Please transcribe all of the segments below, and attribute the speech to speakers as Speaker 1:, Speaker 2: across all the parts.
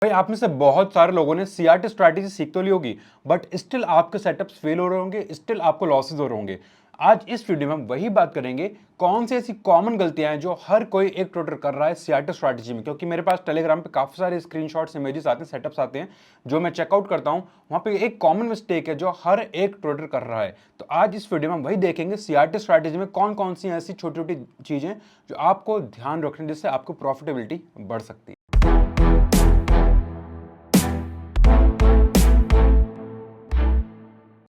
Speaker 1: भाई आप में से बहुत सारे लोगों ने सीआरटी स्ट्रैटेजी सीख तो ली होगी, बट स्टिल आपके सेटअप्स फेल हो रहे होंगे, स्टिल आपको लॉसेस हो रहे होंगे। आज इस वीडियो में हम वही बात करेंगे, कौन सी ऐसी कॉमन गलतियां हैं जो हर कोई एक ट्रेडर कर रहा है सीआरटी स्ट्रैटेजी में। क्योंकि मेरे पास टेलीग्राम पे काफी सारे स्क्रीनशॉट्स, इमेजेस आते हैं, सेटअप्स आते हैं जो मैं चेकआउट करता हूं। वहां पे एक कॉमन मिस्टेक है जो हर एक ट्रेडर कर रहा है। तो आज इस वीडियो में हम वही देखेंगे सीआरटी स्ट्रैटेजी में कौन कौन सी ऐसी छोटी छोटी चीजें जो आपको ध्यान रखने, जिससे आपको प्रॉफिटेबिलिटी बढ़ सकती है।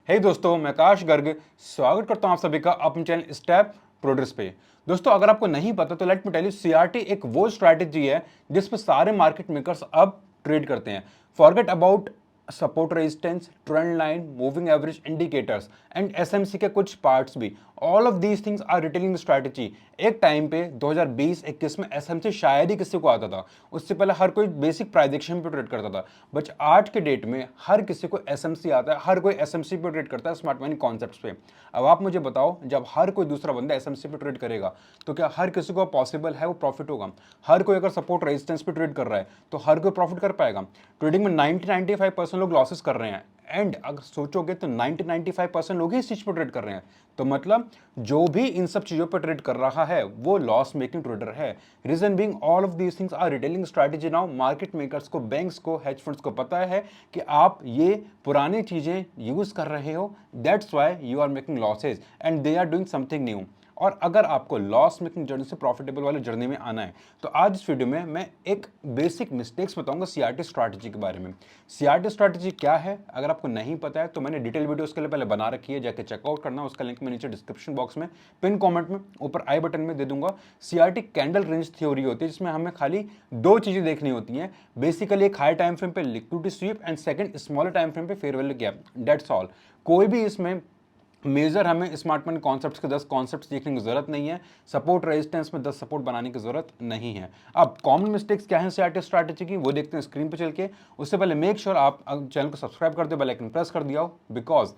Speaker 1: हे दोस्तों, मैं आकाश गर्ग स्वागत करता हूं आप सभी का अपने चैनल स्टेप प्रोड्यूस पे। दोस्तों, अगर आपको नहीं पता तो let me tell you, CRT एक वो स्ट्रैटेजी है जिसमें सारे मार्केट मेकर्स अब ट्रेड करते हैं। Forget about support, resistance, trend line, moving average, indicators and SMC के कुछ पार्ट्स भी, all of these things are retailing strategy. एक टाइम पे 2020-21 में एसएमसी शायद ही किसी को आता था। उससे पहले हर कोई बेसिक प्राइस एक्शन पे ट्रेड करता था, बट आज के डेट में हर किसी को एसएमसी आता है, हर कोई एसएमसी पे ट्रेड करता है स्मार्ट मनी कॉन्सेप्ट्स पे। अब आप मुझे बताओ, जब हर कोई दूसरा बंदा एसएमसी पे ट्रेड करेगा तो क्या हर किसी को पॉसिबल है वो प्रॉफिट होगा? हर कोई अगर सपोर्ट रेजिस्टेंस पे ट्रेड कर रहा है तो हर कोई प्रॉफिट कर पाएगा? ट्रेडिंग में 90-95% लोग लॉसेस कर रहे हैं, एंड अगर सोचोगे तो 90-95% लोग ही इस चीज पर ट्रेड कर रहे हैं। तो मतलब जो भी इन सब चीजों पर ट्रेड कर रहा है वो लॉस मेकिंग ट्रेडर है। Reason being all of these things are retailing strategy. Now market makers को, बैंक्स को, हेज फंड्स को पता है कि आप ये पुरानी चीजें यूज कर रहे हो, that's why you are making losses and they are doing something new. और अगर आपको लॉस मेकिंग जर्नी से प्रॉफिटेबल वाले जर्नी में आना है तो आज इस वीडियो में मैं एक बेसिक मिस्टेक्स बताऊंगा सीआरटी स्ट्रैटेजी के बारे में। सीआरटी स्ट्रैटेजी क्या है अगर आपको नहीं पता है तो मैंने डिटेल वीडियो उसके लिए पहले बना रखी है, जाके चेकआउट करना। उसका लिंक मैं नीचे डिस्क्रिप्शन बॉक्स में, पिन कमेंट में, ऊपर आई बटन में दे दूंगा। सीआरटी कैंडल रेंज थ्योरी होती है जिसमें हमें खाली दो चीजें देखनी होती हैं बेसिकली, एक हाई टाइम फ्रेम पे liquidity sweep and second smaller time frame पे fair value gap, that's all. कोई भी इसमें मेजर हमें स्मार्ट मनी कॉन्सेप्ट्स के 10 कॉन्सेप्ट्स देखने की जरूरत नहीं है, सपोर्ट रेजिस्टेंस में 10 सपोर्ट बनाने की जरूरत नहीं है। अब कॉमन मिस्टेक्स क्या है सीआरटी स्ट्रैटेजी की, वो देखते हैं स्क्रीन पे चल के। उससे पहले मेक श्योर आप चैनल को सब्सक्राइब कर दो, बेल आइकन प्रेस कर दिया हो, बिकॉज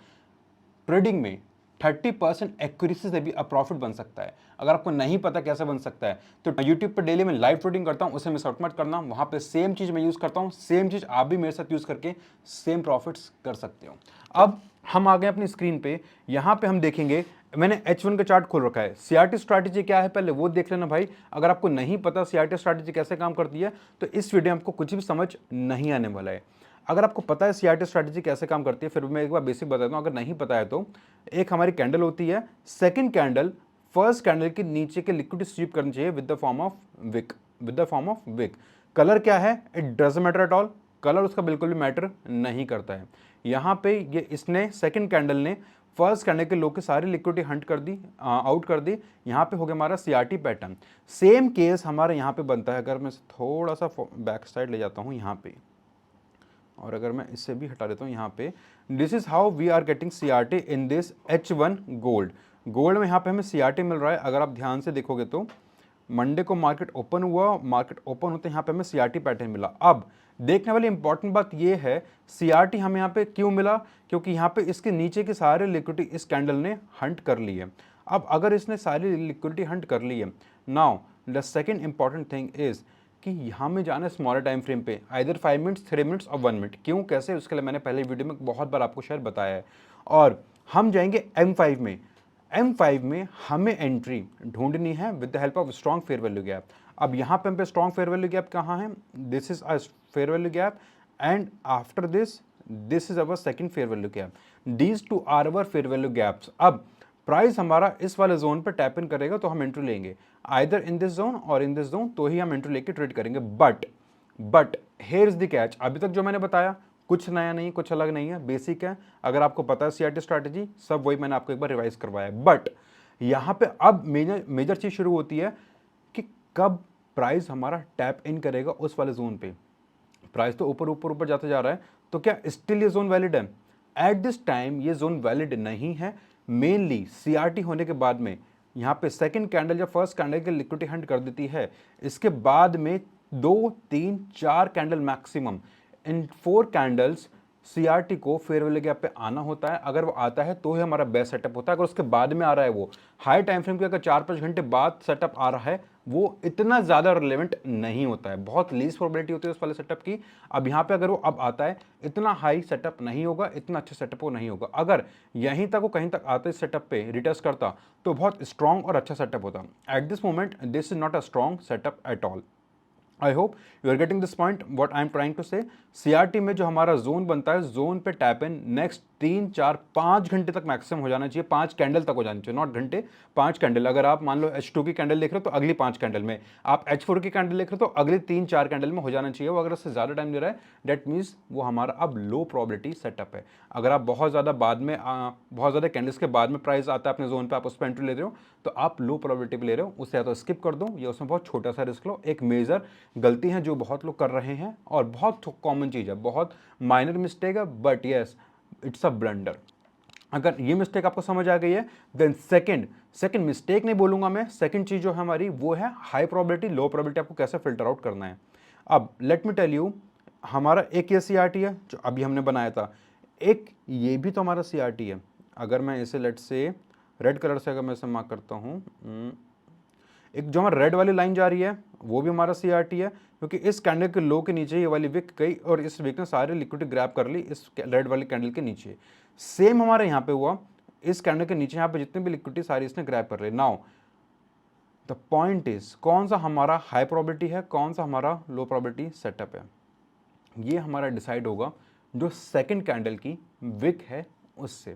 Speaker 1: ट्रेडिंग में 30% एक्यूरेसी से भी अब प्रॉफिट बन सकता है। अगर आपको नहीं पता कैसे बन सकता है तो यूट्यूब पर डेली मैं लाइव ट्रेडिंग करता हूं, उसे मिस आउट मत करना। वहां पे सेम चीज मैं यूज करता हूं, सेम चीज आप भी मेरे साथ यूज करके सेम प्रॉफिट्स कर सकते हो। अब हम आ गए अपनी स्क्रीन पे, यहां पे हम देखेंगे, मैंने H1 का चार्ट खोल रखा है। सीआरटी स्ट्रैटेजी क्या है पहले वो देख लेना भाई। अगर आपको नहीं पता सीआरटी स्ट्रैटेजी कैसे काम करती है तो इस वीडियो में आपको कुछ भी समझ नहीं आने वाला है। अगर आपको पता है सीआरटी स्ट्रैटेजी कैसे काम करती है, फिर मैं एक बार बेसिक बताता हूँ। अगर नहीं पता है तो एक हमारी कैंडल होती है, सेकंड कैंडल फर्स्ट कैंडल के नीचे के लिक्विड स्वीप करनी चाहिए with the form of wick, with the form of wick. Colour क्या है, it doesn't matter at all, colour उसका बिल्कुल भी मैटर नहीं करता है। यहाँ पे ये इसने सेकंड कैंडल ने फर्स्ट कैंडल के लो के सारी लिक्विडिटी हंट कर दी, आउट कर दी। यहाँ पे हो गया हमारा सीआरटी पैटर्न। सेम केस हमारे यहाँ पे बनता है। अगर मैं थोड़ा सा बैक साइड ले जाता हूँ यहाँ पे, और अगर मैं इससे भी हटा देता हूँ यहाँ पे, this is how we are getting CRT in this H1 gold. Gold में यहाँ पे हमें सीआरटी मिल रहा है। अगर आप ध्यान से देखोगे तो मंडे को मार्केट ओपन हुआ, मार्केट ओपन होते यहाँ पे हमें सीआरटी पैटर्न मिला। अब देखने वाली इंपॉर्टेंट बात ये है, सीआरटी हमें यहाँ पे क्यों मिला, क्योंकि यहाँ पे इसके नीचे की सारे लिक्विडिटी इस कैंडल ने हंट कर ली है। अब अगर इसने सारी लिक्विडिटी हंट कर ली है, now the second important thing is कि यहाँ में जाना है स्मॉलर टाइम फ्रेम पे, आइदर 5 मिनट्स, 3 मिनट्स और 1 मिनट। क्यों, कैसे, उसके लिए मैंने पहले वीडियो में बहुत बार आपको शायद बताया है। और हम जाएंगे M5 में। M5 में हमें एंट्री ढूंढनी है with the help of strong fair value gap. अब यहाँ पे हम पे स्ट्रॉन्ग फेयर वैल्यू गैप कहाँ है, this is a fair value gap and after this is our second fair value gap. These two are our fair value gaps. अब price हमारा इस वाले जोन पर टैप इन करेगा तो हम एंट्री लेंगे, आइदर इन दिस जोन और इन दिस जोन, तो ही हम एंट्री लेके ट्रेड करेंगे। But here is the catch, अभी तक जो मैंने बताया कुछ नया नहीं, कुछ अलग नहीं है, बेसिक है। अगर आपको पता है सीआरटी स्ट्रैटेजी, सब वही मैंने आपको एक बार रिवाइज करवाया है। बट यहाँ पे अब मेजर चीज शुरू होती है कि कब प्राइस हमारा टैप इन करेगा उस वाले जोन पे। प्राइस तो ऊपर ऊपर ऊपर जाते जा रहा है, तो क्या स्टिल ये जोन वैलिड है? एट दिस टाइम ये जोन वैलिड नहीं है। मेनली सीआरटी होने के बाद में यहाँ पे सेकंड कैंडल या फर्स्ट कैंडल की लिक्विडिटी हंट कर देती है, इसके बाद में 2, 3, 4 कैंडल मैक्सिमम, इन 4 कैंडल्स सीआरटी को फेयर वैल्यू गैप पे आना होता है। अगर वो आता है तो ही हमारा बेस्ट सेटअप होता है। अगर उसके बाद में आ रहा है, वो हाई टाइम फ्रेम के अगर 4-5 घंटे बाद सेटअप आ रहा है, वो इतना ज़्यादा रिलेवेंट नहीं होता है, बहुत लीस्ट प्रोबेबिलिटी होती है उस वाले सेटअप की। अब यहाँ पे अगर वो अब आता है, इतना हाई सेटअप नहीं होगा, इतना अच्छा सेटअप वो नहीं होगा। अगर यहीं तक वो कहीं तक आते इस सेटअप पे रिटेस्ट करता तो बहुत स्ट्रॉन्ग और अच्छा सेटअप होता। At this moment this is not a strong setup at all. I hope you are getting this point what I am trying to say. CRT में जो हमारा जोन बनता है, जोन पे टैप इन नेक्स्ट 3 4 5 घंटे तक maximum हो जाना चाहिए, 5 कैंडल तक हो जाना चाहिए, नॉट घंटे, 5 कैंडल। अगर आप मान लो H2 की कैंडल देख रहे हो तो अगली 5 कैंडल में, आप H4 की कैंडल देख रहे हो तो अगले 3 4 कैंडल में हो जाना चाहिए। वो अगर उससे ज़्यादा टाइम दे रहा है डेट मीन्स वो हमारा अब लो प्रोबेबिलिटी सेटअप है। अगर आप बहुत ज़्यादा बाद में बहुत ज़्यादा कैंडल्स के बाद में प्राइस आता है अपने जोन पे, आप उस पर एंट्री ले रहे हो तो आप लो प्रोबेबिलिटी पे ले रहे हो, उससे या तो स्किप कर दो या उसमें बहुत छोटा सा रिस्क लो। एक मेजर गलती है जो बहुत लोग कर रहे हैं और बहुत कॉमन चीज़ है, बहुत माइनर मिस्टेक है, but yes it's a blunder. अगर ये मिस्टेक आपको समझ आ गई है देन सेकंड मिस्टेक नहीं बोलूंगा मैं, सेकंड चीज जो है हमारी वो है हाई प्रोबेबिलिटी लो प्रोबेबिलिटी आपको कैसे फिल्टर आउट करना है। अब लेट मी टेल यू, हमारा एक ये सीआरटी है जो अभी हमने बनाया था, एक ये भी तो हमारा सीआरटी है। अगर मैं इसे लेट से रेड कलर से अगर मैं इसे मार्क करता हूँ, एक जो हमारा रेड वाली लाइन जा रही है वो भी हमारा सीआरटी है, क्योंकि इस कैंडल के लो के नीचे ये वाली विक गई और इस विक ने सारे लिक्विडिटी ग्रैब कर ली इस रेड वाली कैंडल के नीचे। सेम हमारे यहाँ पे हुआ, इस कैंडल के नीचे यहाँ पे जितने भी लिक्विडिटी सारी इसने ग्रैब कर ली। नाउ द पॉइंट इज कौन सा हमारा हाई प्रोबेबिलिटी है, कौन सा हमारा लो प्रोबेबिलिटी सेटअप है, ये हमारा डिसाइड होगा जो सेकंड कैंडल की विक है उससे।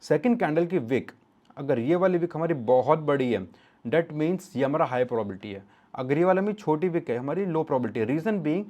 Speaker 1: सेकंड कैंडल की विक अगर ये वाली विक हमारी बहुत बड़ी है डेट मीन्स ये हमारा हाई प्रोबेबिलिटी है। अगर ये वाला में छोटी विक है हमारी लो प्रोबेबिलिटी है। रीजन बीइंग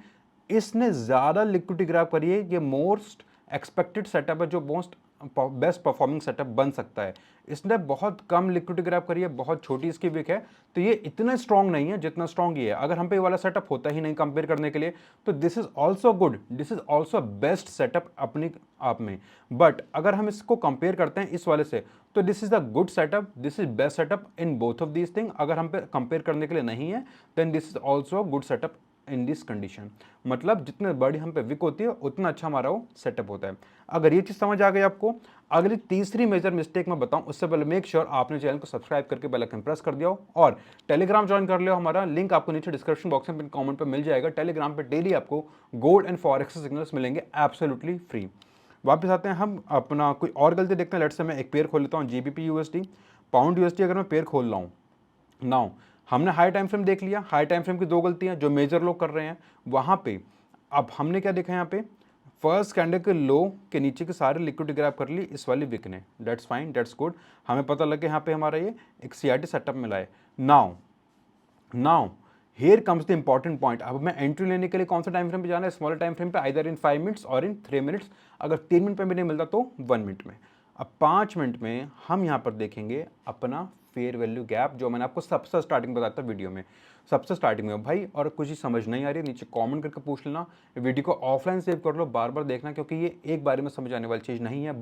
Speaker 1: इसने ज़्यादा लिक्विडिटी ग्रैब करी है, ये मोस्ट एक्सपेक्टेड सेटअप है जो मोस्ट बेस्ट परफॉर्मिंग सेटअप बन सकता है। इसने बहुत कम लिक्विडिटी ग्रैब करी है, बहुत छोटी इसकी विक है, तो ये इतना स्ट्रॉन्ग नहीं है जितना स्ट्रॉन्ग ये है। अगर हम पे ये वाला सेटअप होता ही नहीं कंपेयर करने के लिए तो this is also good, this is also best setup अपने आप में। बट अगर हम इसको कंपेयर करते हैं इस वाले से तो this is the good setup, this is best setup in both of these thing. अगर हम पे कंपेयर करने के लिए नहीं है then this is also good setup in this condition. मतलब जितने बड़ी हम पे विक होती है उतना अच्छा हमारा वो सेटअप होता है। अगर ये चीज़ समझ आ गई आपको, अगली तीसरी मेजर मिस्टेक मैं बताऊं उससे पहले मेक श्योर आपने चैनल को सब्सक्राइब करके बेल आइकन प्रेस कर दिया हो और टेलीग्राम ज्वाइन कर लिया। हमारा लिंक आपको नीचे डिस्क्रिप्शन बॉक्स में कमेंट पे मिल जाएगा। टेलीग्राम पे डेली आपको गोल्ड एंड फॉरेक्स सिग्नल्स मिलेंगे एब्सोल्युटली फ्री। वापस आते हैं हम अपना कोई और गलती देखते हैं। लेट्स से मैं एक पेयर खोल लेता हूँ जीबीपी यूएसडी पाउंड यूएसडी, अगर मैं पेयर खोल रहा हूँ नाउ, हमने हाई टाइम फ्रेम देख लिया। हाई टाइम फ्रेम की दो गलतियां जो मेजर लोग कर रहे हैं वहां पे, अब हमने क्या देखा यहाँ पे, फर्स्ट कैंडल के लो के नीचे के सारे लिक्विडिटी ग्रैब कर ली इस वाली विक ने, दैट्स फाइन दैट्स गुड। हमें पता लगे यहाँ पे हमारा ये एक सीआरटी सेटअप मिला है। Now here comes the important point. अब मैं एंट्री लेने के लिए कौन सा टाइम फ्रेम पे जाना है, स्मॉलर टाइम फ्रेम पे, आइदर इन 5 मिनट्स और इन 3 मिनट्स। अगर 3 मिनट पे भी नहीं मिलता तो 1 मिनट में। अब 5 मिनट में हम यहाँ पर देखेंगे अपना फेयर वैल्यू गैप, जो मैंने आपको सबसे स्टार्टिंग बताया था वीडियो में, सबसे स्टार्टिंग में। भाई और कुछ ही समझ नहीं आ रही नीचे कमेंट करके पूछ लेना, वीडियो को ऑफलाइन सेव कर लो, बार बार देखना, क्योंकि ये एक बार में समझ आने वाली चीज़ नहीं है।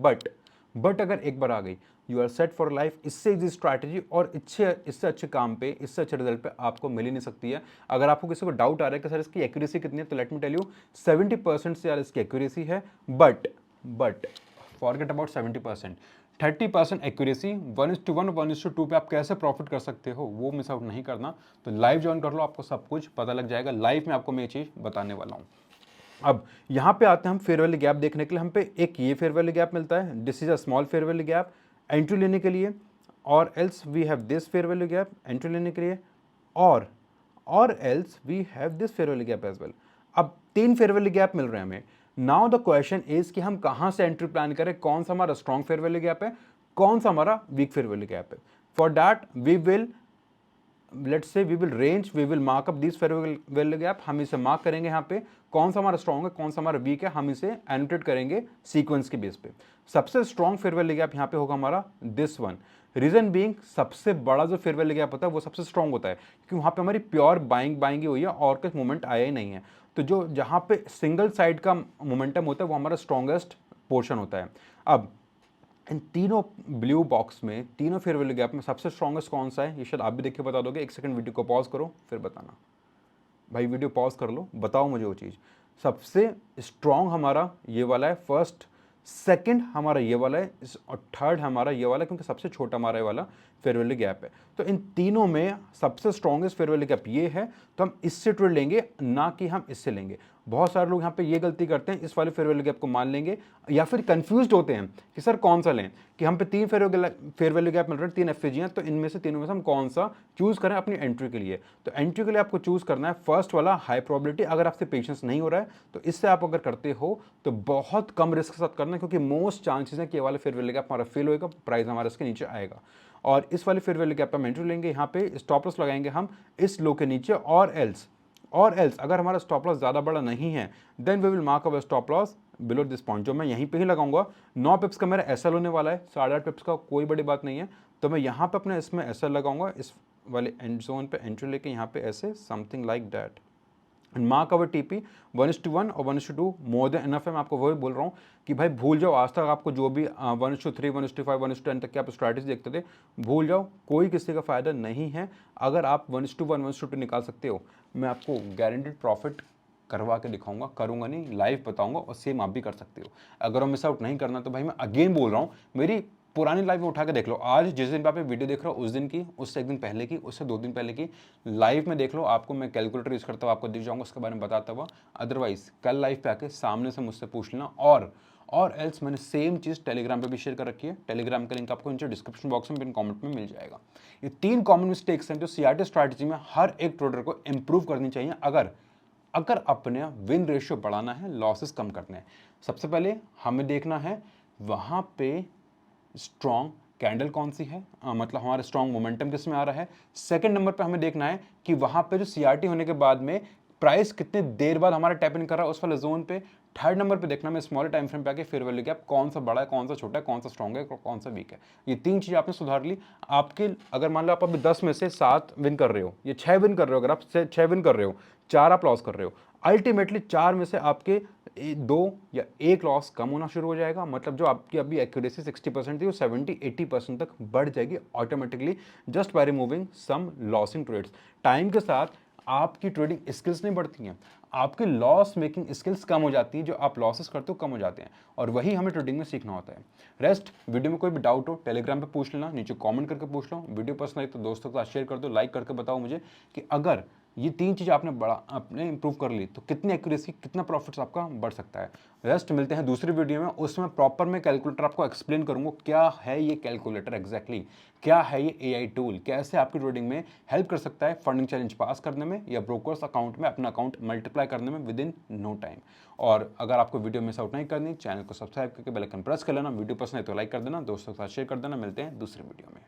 Speaker 1: बट अगर एक बार आ गई you are set for life. इससे इजी स्ट्रैटेजी और इससे अच्छे काम पे, इससे अच्छे रिजल्ट पे आपको मिल ही नहीं सकती है। अगर आपको किसी को डाउट आ रहा है कि सर इसकी एक्यूरेसी कितनी है, तो लेट मी टेल यू 70% से यार इसकी एक्यूरेसी है। बट फॉरगेट अबाउट 70%, 30% एक्यूरेसी, 1:1 1:2 पे आप कैसे प्रॉफिट कर सकते हो वो मिस आउट नहीं करना। तो लाइव ज्वाइन कर लो, आपको सब कुछ पता लग जाएगा। लाइव में आपको मैं ये चीज़ बताने वाला हूँ। अब यहाँ पे आते हैं हम फेयर वैल्यू गैप देखने के लिए। हम पे एक ये फेयर वैल्यू गैप मिलता है, this is a small fair value gap entry लेने के लिए, और else we have this fair value gap entry लेने के लिए, और else we have this fair value gap as well. अब 3 फेयर वैल्यू गैप मिल रहे हैं हमें। नाउ द क्वेश्चन इज कि हम कहाँ से एंट्री प्लान करें, कौन सा हमारा स्ट्रॉन्ग फेयर वैल्यू गैप है, कौन सा हमारा वीक फेयर वैल्यू गैप है। For that we will let's say we will range, we will mark up this fair value gap. हम इसे मार्क करेंगे यहाँ पे, कौन सा हमारा स्ट्रॉन्ग है कौन सा हमारा वीक है, हम इसे एनोटेट करेंगे सीक्वेंस के बेस पे। सबसे स्ट्रॉन्ग फेयर वैल्यू गैप यहाँ पे होगा हमारा दिस वन। रीजन बीइंग सबसे बड़ा जो फेयर वैल्यू गैप होता है वो सबसे स्ट्रॉन्ग होता है, क्योंकि वहाँ पे हमारी प्योर बाइंग ही हुई है और कुछ मूवमेंट आया ही नहीं है। तो जो जहाँ पे सिंगल साइड का मोमेंटम होता है वो हमारा स्ट्रॉन्गेस्ट पोर्शन होता है। अब इन तीनों ब्लू बॉक्स में, तीनों फेयर वैल्यू गैप में सबसे स्ट्रॉन्गेस्ट कौन सा है, ये शायद आप भी देख के बता दोगे। एक सेकंड वीडियो को पॉज करो फिर बताना। भाई वीडियो पॉज कर लो, बताओ मुझे वो चीज़। सबसे स्ट्रॉन्ग हमारा ये वाला है फर्स्ट, सेकंड हमारा ये वाला है और थर्ड हमारा ये वाला, क्योंकि सबसे छोटा हमारा ये वाला, फेयर वैल्यू गैप है। तो इन तीनों में सबसे स्ट्रॉन्गेस्ट फेयर वैल्यू गैप ये है, तो हम इससे ट्रेड लेंगे, ना कि हम इससे लेंगे। बहुत सारे लोग यहाँ पे ये गलती करते हैं, इस वाले फेयर वैल्यू गैप को मान लेंगे, या फिर कंफ्यूज्ड होते हैं कि सर कौन सा लें, कि हम पे 3 फेयर वैल्यू गैप मिल रहे हैं, 3 एफएजी हैं, तो इनमें से तीनों में से हम कौन सा चूज करें अपनी एंट्री के लिए। तो एंट्री के लिए आपको चूज करना है फर्स्ट वाला हाई प्रोबेबिलिटी। अगर आपसे पेशेंस नहीं हो रहा है तो इससे आप अगर करते हो तो बहुत कम रिस्क के साथ करना है, क्योंकि मोस्ट चांसेस है कि ये वाले फेयर वैल्यू गैप हमारा फेल होएगा, प्राइस हमारा इसके नीचे आएगा। और इस वाले फेयर वैल्यू गैप पे हम एंट्री लेंगे, यहाँ पे स्टॉप लॉस लगाएंगे हम इस लो के नीचे, और एल्स अगर हमारा स्टॉप लॉस ज़्यादा बड़ा नहीं है, then we will mark our stop loss below this point, जो मैं यहीं पे ही लगाऊंगा। 9 पिप्स का मेरा एसएल होने वाला है, 8.5 पिप्स का, कोई बड़ी बात नहीं है। तो मैं यहाँ पे अपने इसमें एसएल लगाऊंगा, इस वाले एंड जोन पे एंट्री लेके यहाँ पे ऐसे something like that, and mark our TP 1:1 और 1:2 मोर देन इनफ है। मैं आपको वही बोल रहा हूँ कि भाई भूल जाओ, आज तक आपको जो भी 1:3, 1:5, 1:10 तक की आप स्ट्रैटेजी देखते थे, भूल जाओ, कोई किसी का फायदा नहीं है। अगर आप 1:1, 1:2 निकाल सकते हो, मैं आपको गारंटेड प्रॉफिट करवा के दिखाऊंगा, करूंगा नहीं, लाइव बताऊंगा, और सेम आप भी कर सकते हो। अगर मिस आउट नहीं करना तो भाई मैं अगेन बोल रहा हूँ, मेरी पुरानी लाइव में उठा के देख लो, आज जिस दिन पे आप वीडियो देख रहे हो उस दिन की, उससे एक दिन पहले की, उससे 2 दिन पहले की लाइव में देख लो। आपको मैं कैलकुलेटर यूज करता हुआ आपको दिख जाऊंगा, उसके बारे में बताता हुआ। अदरवाइज कल लाइव पे आके सामने से मुझसे पूछ लेना। और एल्स मैंने सेम चीज़ टेलीग्राम पे भी शेयर कर रखी है, टेलीग्राम का लिंक आपको नीचे डिस्क्रिप्शन बॉक्स में पिन कमेंट में मिल जाएगा। ये 3 कॉमन मिस्टेक्स हैं जो सीआरटी स्ट्रैटेजी में हर एक ट्रेडर को इंप्रूव करनी चाहिए अगर अपने विन रेशियो बढ़ाना है, लॉसेस कम करने हैं। सबसे पहले हमें देखना है वहाँ पे स्ट्रॉन्ग कैंडल कौन सी है, मतलब हमारा स्ट्रॉन्ग मोमेंटम किस में आ रहा है। सेकंड नंबर पे हमें देखना है कि वहाँ पे जो सीआरटी होने के बाद में प्राइस कितने देर बाद हमारा टैप इन कर रहा है उस वाले जोन पे। थर्ड नंबर पे देखना है स्मॉल टाइम फ्रेम पे आके फेयर वैल्यू गैप कौन सा बड़ा है, कौन सा छोटा है, कौन सा स्ट्रॉन्ग है, कौन सा वीक है। ये 3 चीज़ आपने सुधार ली। आपके अगर मान लो आप अभी 10 में से 7 विन कर रहे हो, ये 6 विन कर रहे हो, अगर आप 6 विन कर रहे हो, 4 आप लॉस कर रहे हो, अल्टीमेटली 4 में से आपके 2 या 1 लॉस कम होना शुरू हो जाएगा। मतलब जो आपकी अभी एक्यूरेसी 60% थी वो 70-80% तक बढ़ जाएगी automatically, just by removing some losing trades. Time के साथ आपकी ट्रेडिंग स्किल्स नहीं बढ़ती हैं, आपकी लॉस मेकिंग स्किल्स कम हो जाती हैं, जो आप लॉसेस करते हो कम हो जाते हैं, और वही हमें ट्रेडिंग में सीखना होता है। रेस्ट वीडियो में कोई भी डाउट हो टेलीग्राम पे पूछ लेना, नीचे कमेंट करके पूछ लो। वीडियो पसंद आई तो दोस्तों के साथ शेयर कर दो, लाइक करके बताओ मुझे कि अगर ये 3 चीज़ आपने इंप्रूव कर ली तो कितनी एक्यूरेसी, कितना प्रॉफिट्स आपका बढ़ सकता है। रेस्ट मिलते हैं दूसरी वीडियो में, उसमें प्रॉपर मैं कैलकुलेटर आपको एक्सप्लेन करूंगा, क्या है ये कैलकुलेटर एग्जैक्टली, क्या है ये एआई टूल, कैसे आपकी ट्रेडिंग में हेल्प कर सकता है फंडिंग चैलेंज पास करने में या ब्रोकर्स अकाउंट में अपना अकाउंट मल्टीप्लाई करने में विद इन नो टाइम। और अगर आपको वीडियो मिस आउट नहीं करनी, चैनल को सब्सक्राइब करके बेल आइकन प्रेस कर लेना। वीडियो पसंद है तो लाइक कर देना, दोस्तों के साथ शेयर कर देना। मिलते हैं दूसरी वीडियो में।